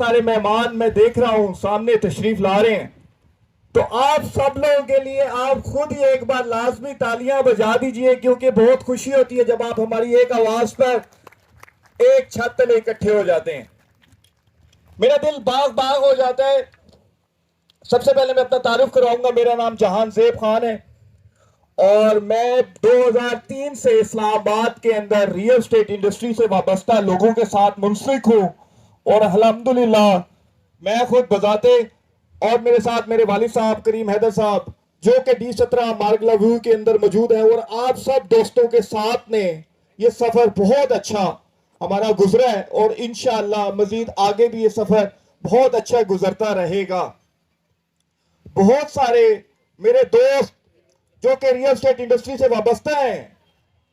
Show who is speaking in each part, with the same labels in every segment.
Speaker 1: सारे मेहमान मैं देख रहा हूं सामने तशरीफ ला रहे हैं, तो आप सब लोगों के लिए आप खुद ही एक बार लाजमी तालियां बजा दीजिए, क्योंकि बहुत खुशी होती है जब आप हमारी एक आवाज पर एक छत तले इकट्ठे हो जाते हैं। मेरा दिल बाग बाग हो जाता है। सबसे पहले मैं अपना तारुफ कराऊंगा। मेरा नाम जहान ज़ेब खान है और मैं 2003 से इस्लामाबाद के अंदर रियल एस्टेट इंडस्ट्री से वाबस्ता लोगों के साथ मुंसलिक हूं और अल्हम्दुलिल्लाह मैं खुद बजाते और मेरे साथ मेरे वालिद साहब करीम हैदर साहब जो कि D17 मार्गला व्यू के अंदर मौजूद है, और आप सब दोस्तों के साथ ने ये सफर बहुत अच्छा हमारा गुजरा है और इंशाअल्लाह मजीद आगे भी ये सफर बहुत अच्छा गुजरता रहेगा। बहुत सारे मेरे दोस्त जो कि रियल एस्टेट इंडस्ट्री से वाबस्ता हैं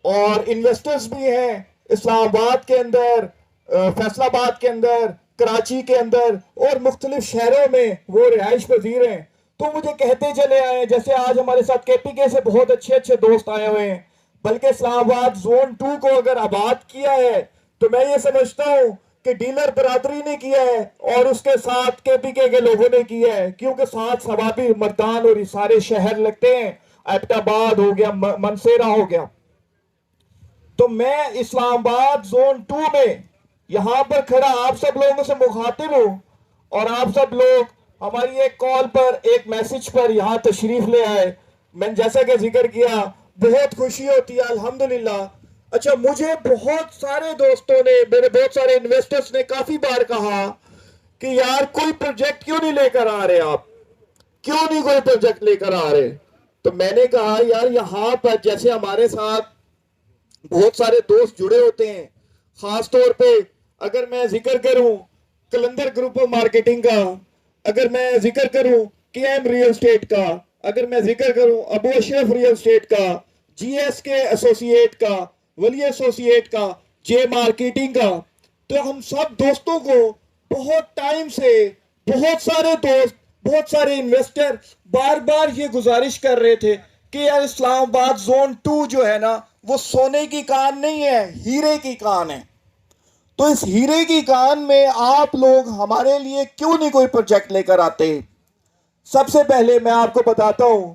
Speaker 1: और इन्वेस्टर्स भी हैं, इस्लामाबाद के अंदर, फैसलाबाद के अंदर, कराची के अंदर और मुख्तलिफ शहरों में वो रिहाइश पजीर हैं, तो मुझे कहते चले आए। जैसे आज हमारे साथ KPK से बहुत अच्छे अच्छे दोस्त आए हुए हैं, बल्कि इस्लामाबाद जोन 2 को अगर आबाद किया है तो मैं ये समझता हूं कि डीलर बरादरी ने किया है और उसके साथ KPK के लोगों ने किया है, क्योंकि साथ सवाबी मर्दान और सारे शहर लगते हैं। एबटाबाद हो गया, मनसेरा हो गया। तो मैं इस्लामाबाद जोन 2 में यहां पर खड़ा आप सब लोगों से मुखातिब हूं और आप सब लोग हमारी एक कॉल पर, एक मैसेज पर यहां तशरीफ ले आए। मैंने जैसा कि जिक्र किया, बहुत खुशी होती है अल्हम्दुलिल्लाह। अच्छा, मुझे बहुत सारे दोस्तों ने, मेरे बहुत सारे इन्वेस्टर्स ने काफी बार कहा कि यार कोई प्रोजेक्ट क्यों नहीं लेकर आ रहे, आप क्यों नहीं कोई प्रोजेक्ट लेकर आ रहे। तो मैंने कहा यार यहां पर जैसे हमारे साथ बहुत सारे दोस्त जुड़े होते हैं, खास तौर पे अगर मैं जिक्र करूं कलंदर ग्रुप ऑफ मार्केटिंग का, अगर मैं जिक्र करूं KM रियल एस्टेट का, अगर मैं जिक्र करूं अबू अशरफ रियल एस्टेट का, GSK एसोसिएट का, वली एसोसिएट का, जे मार्केटिंग का, तो हम सब दोस्तों को बहुत टाइम से बहुत सारे दोस्त, बहुत सारे इन्वेस्टर बार बार ये गुजारिश कर रहे थे कि यार इस्लामाबाद जोन 2 जो है ना वो सोने की कान नहीं है, हीरे की कान है। तो इस हीरे की कान में आप लोग हमारे लिए क्यों नहीं कोई प्रोजेक्ट लेकर आते। सबसे पहले मैं आपको बताता हूं,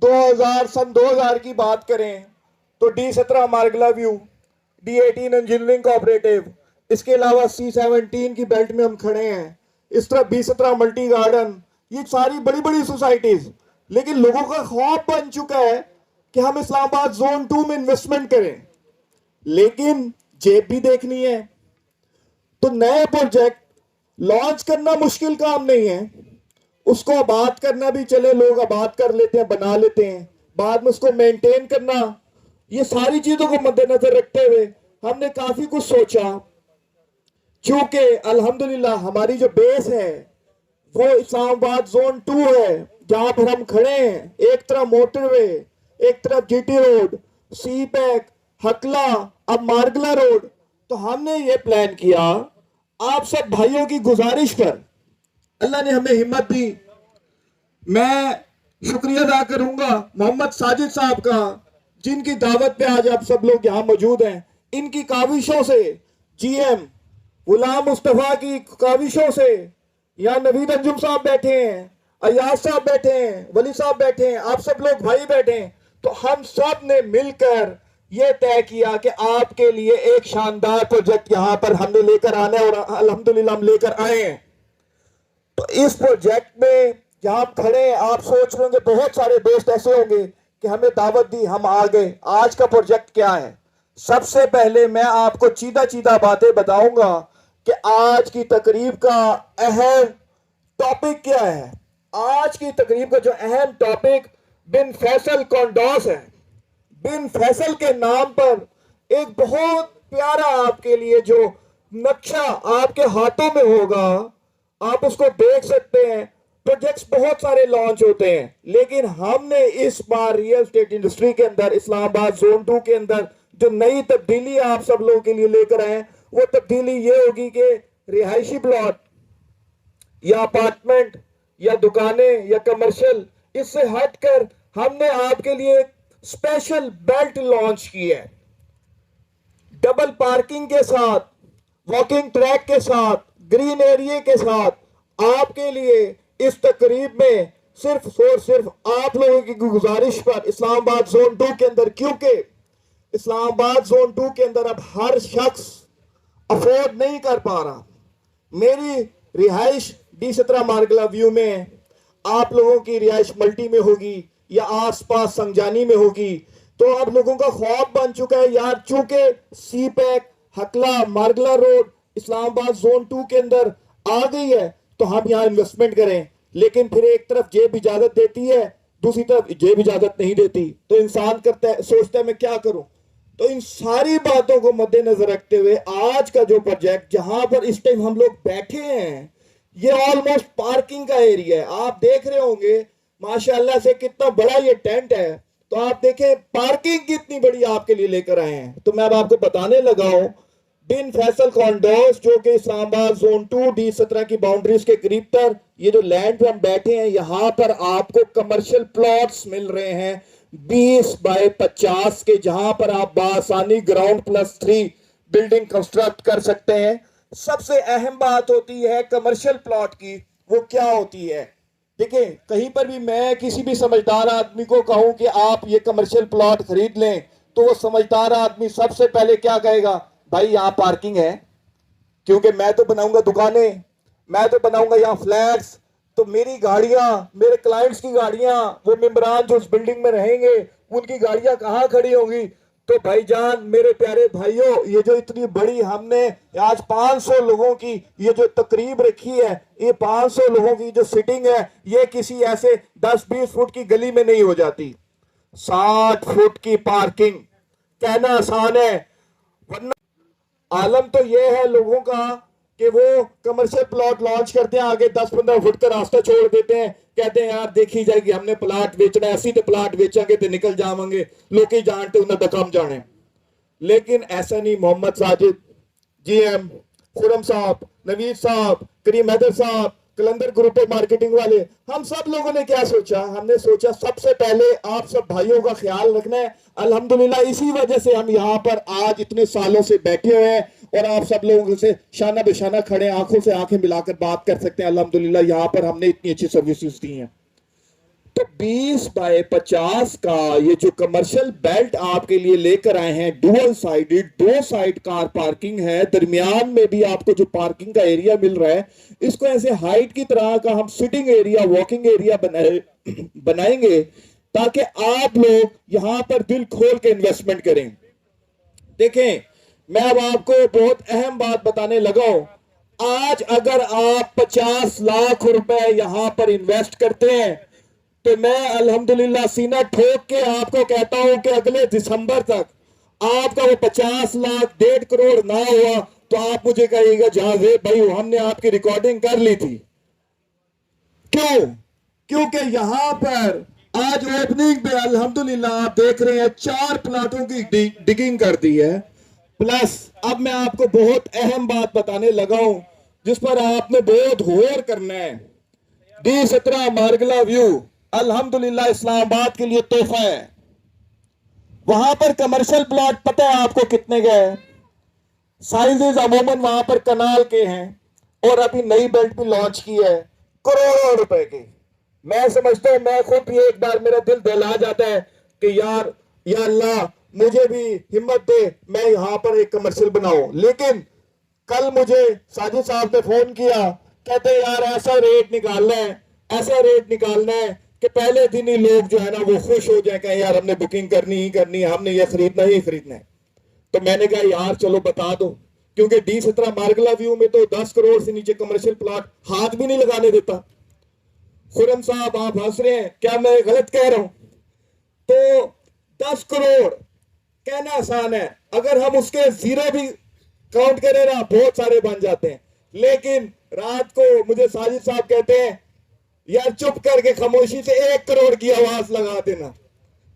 Speaker 1: 2000 की बात करें तो D17 मार्गला व्यू, D18 इंजीनियरिंग कोऑपरेटिव, इसके अलावा C17 की बेल्ट में हम खड़े हैं, इस तरह B17 मल्टी गार्डन, ये सारी बड़ी बड़ी सोसाइटीज। लेकिन लोगों का ख्वाब बन चुका है कि हम इस्लामाबाद जोन 2 में इन्वेस्टमेंट करें, लेकिन जेब भी देखनी है। तो नए प्रोजेक्ट लॉन्च करना मुश्किल काम नहीं है, उसको आबाद करना भी चले, लोग आबाद कर लेते हैं, बना लेते हैं, बाद में उसको मेंटेन करना, ये सारी चीजों को मद्देनजर रखते हुए हमने काफी कुछ सोचा। क्योंकि अल्हम्दुलिल्लाह हमारी जो बेस है वो इस्लामाबाद जोन 2 है, जहां पर हम खड़े हैं। एक तरफ मोटरवे, एक तरफ GT रोड, CPEC, हकला, अब मार्गला रोड। तो हमने ये प्लान किया, आप सब भाइयों की गुजारिश पर अल्लाह ने हमें हिम्मत दी। मैं शुक्रिया अदा करूंगा मोहम्मद साजिद साहब का, जिनकी दावत पे आज आप सब लोग यहां मौजूद हैं। इनकी काविशों से, GM गुलाम मुस्तफा की काविशों से, यहाँ नवीद अंजुम साहब बैठे हैं, अयाज साहब बैठे हैं, वली साहब बैठे हैं, आप सब लोग भाई बैठे हैं, तो हम सब ने मिलकर ये तय किया कि आपके लिए एक शानदार प्रोजेक्ट यहां पर हमने लेकर आना है और अल्हम्दुलिल्लाह हम लेकर आए हैं। तो इस प्रोजेक्ट में जहां आप खड़े हैं, आप सोच रहे होंगे, बहुत सारे दोस्त ऐसे होंगे कि हमें दावत दी, हम आ गए। आज का प्रोजेक्ट क्या है? सबसे पहले मैं आपको सीधा सीधा बातें बताऊंगा कि आज की तकरीब का अहम टॉपिक क्या है। आज की तकरीब का जो अहम टॉपिक बिन फैसल कॉन्डोस है। बिन फैसल के नाम पर एक बहुत प्यारा आपके लिए जो नक्शा आपके हाथों में होगा, आप उसको देख सकते हैं। प्रोजेक्ट्स बहुत सारे लॉन्च होते हैं, लेकिन हमने इस बार रियल एस्टेट इंडस्ट्री के अंदर इस्लामाबाद जोन 2 के अंदर जो नई तब्दीली आप सब लोगों के लिए लेकर आए, वो तब्दीली ये होगी कि रिहायशी प्लॉट या अपार्टमेंट या दुकानें या कमर्शियल, इससे हटकर हमने आपके लिए एक स्पेशल बेल्ट लॉन्च की है। डबल पार्किंग के साथ, वॉकिंग ट्रैक के साथ, ग्रीन एरिया के साथ आपके लिए इस तकरीब में सिर्फ और सिर्फ आप लोगों की गुजारिश पर इस्लामाबाद जोन 2 के अंदर, क्योंकि इस्लामाबाद जोन 2 के अंदर अब हर शख्स अफोर्ड नहीं कर पा रहा। मेरी रिहाइश D17 मार्गला व्यू में, आप लोगों की रिहाइश मल्टी में होगी या आसपास संजानी में होगी। तो अब लोगों का ख्वाब बन चुका है यार, चूंकि सी पैक हकला मार्गला रोड इस्लामाबाद जोन 2 के अंदर आ गई है, तो हम यहाँ इन्वेस्टमेंट करें। लेकिन फिर एक तरफ जेब इजाजत देती है, दूसरी तरफ जेब इजाजत नहीं देती, तो इंसान करता है, सोचता है मैं क्या करूं। तो इन सारी बातों को मद्देनजर रखते हुए आज का जो प्रोजेक्ट जहां पर इस टाइम हम लोग बैठे हैं, ये ऑलमोस्ट पार्किंग का एरिया है। आप देख रहे होंगे माशाल्लाह से कितना बड़ा ये टेंट है। तो आप देखें पार्किंग कितनी बड़ी आपके लिए लेकर आए हैं। तो मैं अब आपको बताने लगा हूं, बिन फैसल कॉन्डोस जो कि इस्लामाबाद जोन 2 D17 की बाउंड्रीज के करीब तर, ये जो लैंड पे हम बैठे हैं, यहां पर आपको कमर्शियल प्लॉट्स मिल रहे हैं 20 बाय 50 के, जहां पर आप बासानी ग्राउंड +3 बिल्डिंग कंस्ट्रक्ट कर सकते हैं। सबसे अहम बात होती है कमर्शियल प्लॉट की, वो क्या होती है? देखिए, कहीं पर भी मैं किसी भी समझदार आदमी को कहूं कि आप ये कमर्शियल प्लॉट खरीद लें, तो वो समझदार आदमी सबसे पहले क्या कहेगा? भाई यहाँ पार्किंग है, क्योंकि मैं तो बनाऊंगा दुकानें, मैं तो बनाऊंगा यहाँ फ्लैट्स, तो मेरी गाड़ियां, मेरे क्लाइंट्स की गाड़ियां, वो मेंबरान जो उस बिल्डिंग में रहेंगे उनकी गाड़ियां कहाँ खड़ी होंगी? तो भाईजान, मेरे प्यारे भाइयों, ये जो इतनी बड़ी हमने आज 500 लोगों की ये जो तकरीब रखी है, ये 500 लोगों की जो सिटिंग है, ये किसी ऐसे 10-20 फुट की गली में नहीं हो जाती। 60 फुट की पार्किंग कहना आसान है, वरना आलम तो ये है लोगों का कि वो कमर्शियल प्लॉट लॉन्च करते हैं, आगे 10-15 फुट का रास्ता छोड़ देते हैं, कहते हैं यार देखी जाएगी, हमने प्लाट बेचना है, ऐसी तो प्लाट बेचेंगे तो निकल जाएंगे, लोग ही जानते उन्हें तो कम जाने। लेकिन ऐसा नहीं। मोहम्मद साजिद GM, खुरम साहब, नवीद साहब, करीम हैदर साहब, कलंदर ग्रुप ऑफ मार्केटिंग वाले, हम सब लोगों ने क्या सोचा? हमने सोचा सबसे पहले आप सब भाइयों का ख्याल रखना है। अल्हम्दुलिल्लाह इसी वजह से हम यहाँ पर आज इतने सालों से बैठे हुए हैं और आप सब लोगों से शाना बेशाना खड़े, आंखों से आंखें मिलाकर बात कर सकते हैं। अल्हम्दुलिल्लाह यहाँ पर हमने इतनी अच्छी सर्विसेज दी हैं। तो 20 बाय 50 का ये जो कमर्शियल बेल्ट आपके लिए लेकर आए हैं, dual sided, 2 side car parking है, दरमियान में भी आपको जो पार्किंग का एरिया मिल रहा है, इसको ऐसे हाइट की तरह का हम सिटिंग एरिया, वॉकिंग एरिया बनाएंगे ताकि आप लोग यहां पर दिल खोल के इन्वेस्टमेंट करें। देखें, मैं अब आपको बहुत अहम बात बताने लगा हूं। आज अगर आप 50 लाख रुपए यहां पर इन्वेस्ट करते हैं, तो मैं अल्हम्दुलिल्लाह सीना ठोक के आपको कहता हूं कि अगले दिसंबर तक आपका वो 50 लाख 1.5 करोड़ ना हुआ तो आप मुझे कहिएगा जावेद भाई हमने आपकी रिकॉर्डिंग कर ली थी। क्यों? क्योंकि यहां पर आज ओपनिंग पे अल्हम्दुलिल्लाह आप देख रहे हैं 4 प्लाटों की डिगिंग कर दी है। प्लस अब मैं आपको बहुत अहम बात बताने लगा हूं जिस पर आपने बहुत गौर करना है। D17 मार्गला व्यू अल्हम्दुलिल्लाह इस्लामाबाद के लिए तोहफा है। वहां पर कमर्शियल प्लॉट पता है आपको कितने गए? साइजेज अमूमन वहां पर कनाल के हैं और अभी नई बेल्ट भी लॉन्च की है करोड़ों रुपए की। मैं समझता हूं, मैं खुद भी एक बार मेरा दिल दहला जाता है कि यार या अल्लाह मुझे भी हिम्मत दे, मैं यहां पर एक कमर्शियल बनाऊं। लेकिन कल मुझे साजिद साहब ने फोन किया कहते हैं यार ऐसा रेट निकालना है, ऐसा रेट निकालना है कि पहले दिन ही लोग जो है ना वो खुश हो जाए, कहें यार हमने बुकिंग करनी ही करनी है, हमने ये खरीदना ही खरीदना है। तो मैंने कहा यार चलो बता दो, क्योंकि D17 मार्गला व्यू में तो 10 करोड़ से नीचे कमर्शियल प्लॉट हाथ भी नहीं लगाने देता। खुरम साहब आप हंस रहे हैं, क्या मैं गलत कह रहा हूं? तो 10 करोड़ कहना आसान है, अगर हम उसके जीरो भी काउंट करें ना बहुत सारे बन जाते हैं। लेकिन रात को मुझे साजिद साहब कहते हैं यार चुप करके खामोशी से 1 करोड़ की आवाज लगा देना।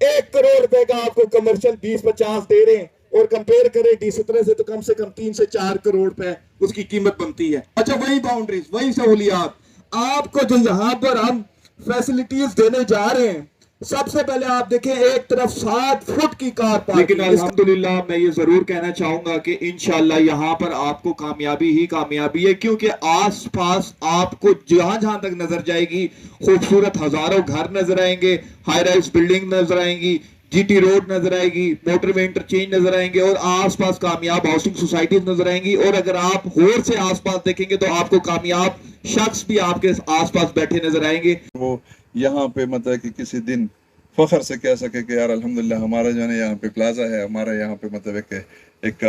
Speaker 1: 1 करोड़ रुपए का आपको कमर्शियल 20-50 दे रहे हैं, और कंपेयर करें D17 से तो कम 3 से 4 करोड़ रुपए उसकी कीमत बनती है। अच्छा वही बाउंड्रीज, वही सहूलियात आपको जो यहां पर हम फैसिलिटीज देने जा रहे हैं। सबसे पहले आप देखें, एक तरफ 60 फुट की कार पार्किंग।
Speaker 2: लेकिन अल्हम्दुलिल्लाह मैं ये जरूर कहना चाहूंगा कि इंशाल्लाह यहाँ पर आपको कामयाबी ही कामयाबी है, क्योंकि आसपास आपको जहां जहां तक नजर जाएगी खूबसूरत हजारों घर नजर आएंगे, हाई राइज बिल्डिंग नजर आएंगी, GT रोड नजर आएगी, मोटरवे इंटरचेंज नजर आएंगे, और आसपास कामयाब हाउसिंग सोसाइटीज नजर आएंगी। और अगर आप होर से आसपास देखेंगे तो आपको कामयाब शख्स भी आपके आसपास बैठे नजर आएंगे।
Speaker 3: वो यहाँ पे मतलब कि किसी दिन फख्र से कह सके कि यार अल्हम्दुलिल्लाह हमारा जो है ना यहाँ पे प्लाजा है, हमारा यहाँ पे मतलब एक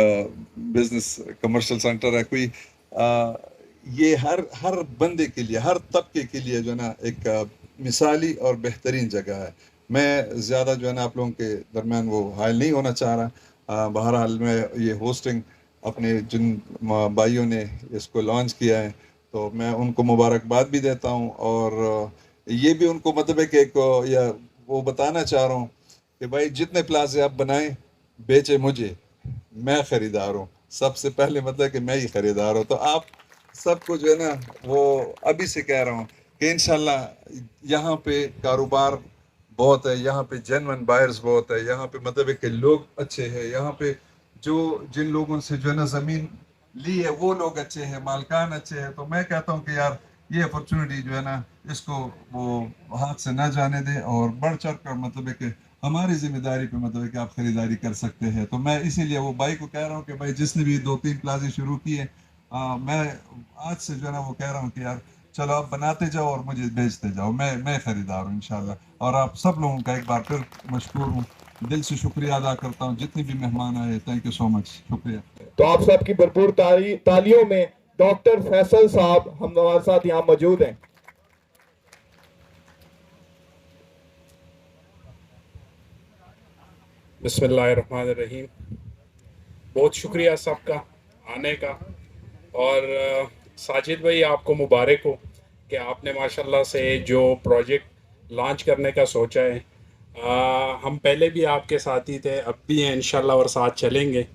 Speaker 3: बिजनेस कमर्शियल सेंटर है। कोई ये हर बंदे के लिए, हर तबके के लिए जो है ना एक मिसाली और बेहतरीन जगह है। मैं ज़्यादा जो है ना आप लोगों के दरमियान वो हायल नहीं होना चाह रहा। बहरहाल मैं ये होस्टिंग अपने जिन भाइयों ने इसको लॉन्च किया है तो मैं उनको मुबारकबाद भी देता हूँ, और ये भी उनको मतलब है कि एक या वो बताना चाह रहा हूँ कि भाई जितने प्लाजे आप बनाएं बेचे मुझे, मैं ख़रीदार हूँ। सबसे पहले मतलब कि मैं ही ख़रीदार हूँ। तो आप सबको जो है ना वो अभी से कह रहा हूँ कि इंशाल्लाह यहाँ पे कारोबार बहुत है, यहाँ पे जेन्युइन बायर्स बहुत है, यहाँ पे मतलब है कि लोग अच्छे हैं, यहाँ पे जो जिन लोगों से जो है ना ज़मीन ली है वो लोग अच्छे हैं, मालकान अच्छे हैं। तो मैं कहता हूँ कि यार ये अपॉर्चुनिटी जो है ना इसको वो हाथ से ना जाने दें, और बढ़ चढ़ कर मतलब है कि हमारी जिम्मेदारी पे मतलब है कि आप खरीदारी कर सकते हैं। तो मैं इसीलिए वो भाई को कह रहा हूँ कि भाई जिसने भी 2-3 प्लाजे शुरू किए, मैं आज से जो है ना वो कह रहा हूँ कि यार चलो आप बनाते जाओ और मुझे बेचते जाओ, मैं खरीदार हूँ इंशाल्लाह। और आप सब लोगों का एक बार फिर मशकूर हूँ, दिल से शुक्रिया अदा करता हूँ जितने भी मेहमान आए। थैंक यू सो मच, शुक्रिया।
Speaker 1: तो आप सबकी भरपूर तालियों में डॉक्टर फैसल साहब हम हमारे साथ यहाँ मौजूद हैं।
Speaker 4: बिस्मिल्लाहिर्रहमानिर्रहीम। बहुत शुक्रिया सबका आने का, और साजिद भाई आपको मुबारक हो कि आपने माशाल्लाह से जो प्रोजेक्ट लॉन्च करने का सोचा है। हम पहले भी आपके साथ ही थे, अब भी हैं इंशाल्लाह, और साथ चलेंगे।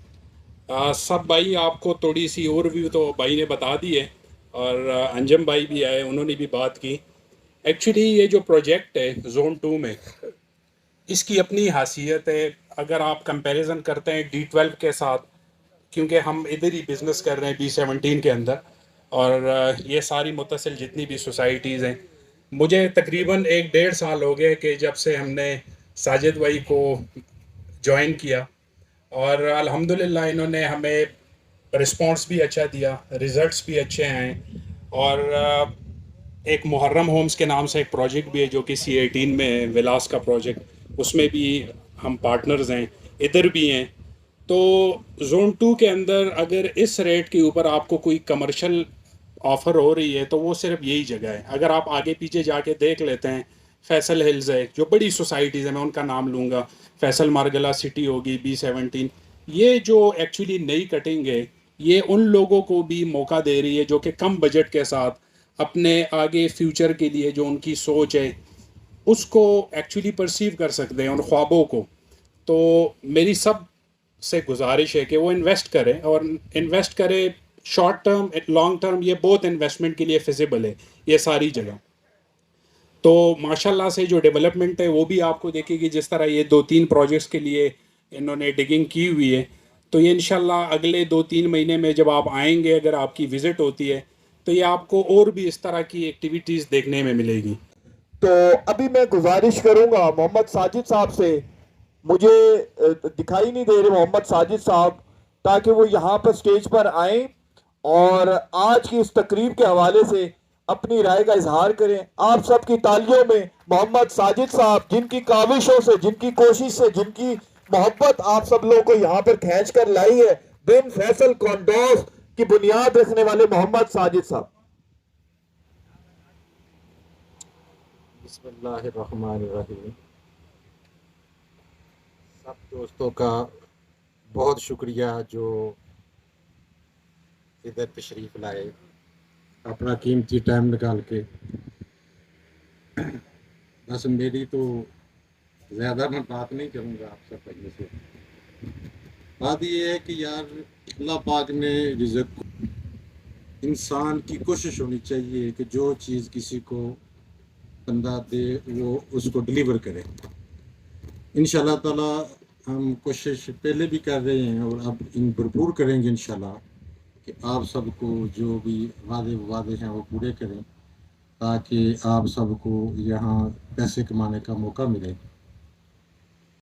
Speaker 4: सब भाई आपको थोड़ी सी ओवरव्यू तो भाई ने बता दी है, और अंजम भाई भी आए, उन्होंने भी बात की। एक्चुअली ये जो प्रोजेक्ट है जोन 2 में, इसकी अपनी हासियत है। अगर आप कंपैरिजन करते हैं D12 के साथ, क्योंकि हम इधर ही बिज़नेस कर रहे हैं B17 के अंदर, और ये सारी मुतसिल जितनी भी सोसाइटीज़ हैं, मुझे तकरीबन 1-1.5 साल हो गए कि जब से हमने साजिद भाई को ज्वाइन किया, और अल्हम्दुलिल्लाह इन्होंने हमें रिस्पांस भी अच्छा दिया, रिज़ल्ट्स भी अच्छे हैं। और एक मुहर्रम होम्स के नाम से एक प्रोजेक्ट भी है जो कि C18 में है, विलास का प्रोजेक्ट, उसमें भी हम पार्टनर्स हैं, इधर भी हैं। तो जोन 2 के अंदर अगर इस रेट के ऊपर आपको कोई कमर्शियल ऑफ़र हो रही है तो वो सिर्फ यही जगह है। अगर आप आगे पीछे जाके देख लेते हैं, फैसल हिल्स है, जो बड़ी सोसाइटीज़ हैं, मैं उनका नाम लूँगा, फैसल मार्गला सिटी होगी, B17, ये जो एक्चुअली नई कटिंग है, ये उन लोगों को भी मौका दे रही है जो कि कम बजट के साथ अपने आगे फ्यूचर के लिए जो उनकी सोच है उसको एक्चुअली परसीव कर सकते हैं, उन ख्वाबों को। तो मेरी सब से गुजारिश है कि वो इन्वेस्ट करें, और इन्वेस्ट करें शॉर्ट टर्म, लॉन्ग टर्म, ये बहुत इन्वेस्टमेंट के लिए फिजिबल है ये सारी जगह। तो माशाल्लाह से जो डेवलपमेंट है वो भी आपको देखेगी, जिस तरह ये 2-3 प्रोजेक्ट्स के लिए इन्होंने डिगिंग की हुई है। तो ये इंशाल्लाह अगले 2-3 महीने में जब आप आएंगे, अगर आपकी विज़िट होती है, तो ये आपको और भी इस तरह की एक्टिविटीज़ देखने में मिलेगी।
Speaker 1: तो अभी मैं गुजारिश करूंगा मोहम्मद साजिद साहब से, मुझे दिखाई नहीं दे रहे मोहम्मद साजिद साहब, ताकि वो यहाँ पर स्टेज पर आए और आज की इस तकरीब के हवाले से अपनी राय का इजहार करें। आप सबकी तालियों में मोहम्मद साजिद साहब, जिनकी काविशों से, जिनकी कोशिश से, जिनकी मोहब्बत आप सब लोगों को यहाँ पर खींच कर लाई है, बिन फैसल कॉन्डोज की बुनियाद रखने वाले मोहम्मद साजिद साहब।
Speaker 5: बिस्मिल्लाहिर्रहमानिर्रहीम। सब दोस्तों का बहुत शुक्रिया जो इधर तशरीफ़ लाए, अपना कीमती टाइम निकाल के। बस मेरी तो ज़्यादा मैं बात नहीं करूँगा आप सब पहले से। बात ये है कि यार अल्लाह पाक ने रिज़्क़, इंसान की कोशिश होनी चाहिए कि जो चीज़ किसी को बंदा दे वो उसको डिलीवर करे। इंशाल्लाह ताला हम कोशिश पहले भी कर रहे हैं और अब इन भरपूर करेंगे इंशाल्लाह कि आप सबको जो भी वादे हैं वो पूरे करें, ताकि आप सबको यहाँ पैसे कमाने का मौका मिले।